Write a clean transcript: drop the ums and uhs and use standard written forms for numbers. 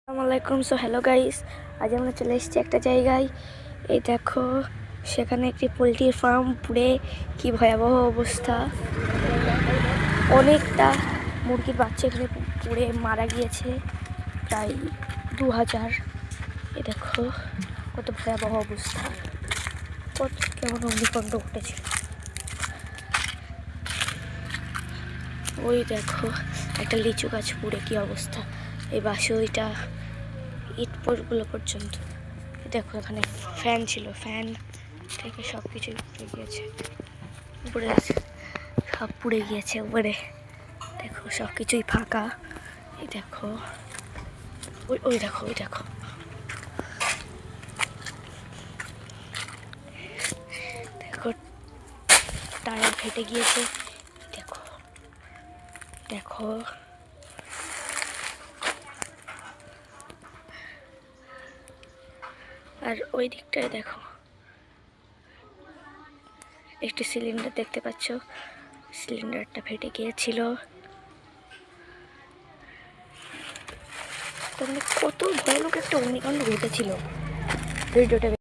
আসসালামাইকুম। So hello guys, আজ আমরা চলে এসেছি একটা জায়গায়। এই দেখো, সেখানে একটি পোলট্রির ফার্ম পুড়ে কি ভয়াবহ অবস্থা। অনেকটা মুরগির বাচ্চা এখানে পুড়ে মারা গিয়েছে, প্রায় 2000। এই দেখো কত ভয়াবহ অবস্থা, কত কেমন অগ্নিকাণ্ড ঘটেছিল। ওই দেখো একটা লিচু গাছ পুড়ে কি অবস্থা, এই বাসে ওইটা ইটগুলো পর্যন্ত। দেখো এখানে ফ্যান ছিল, ফ্যান থেকে সব কিছুই পুড়ে গিয়েছে, উপরে সব পুড়ে গিয়েছে উপরে। দেখো সব কিছুই ফাঁকা। এই দেখো ওই ওই দেখো ওই দেখো দেখো টায়ার ফেটে গিয়েছে। দেখো দেখো আর ওই দিকটায় দেখো একটি সিলিন্ডার দেখতে পাচ্ছ, সিলিন্ডারটা ফেটে গিয়েছিল। তার মানে কত ভয়ানক একটা অগ্নিকাণ্ড ঘটেছিল। ভিডিওটা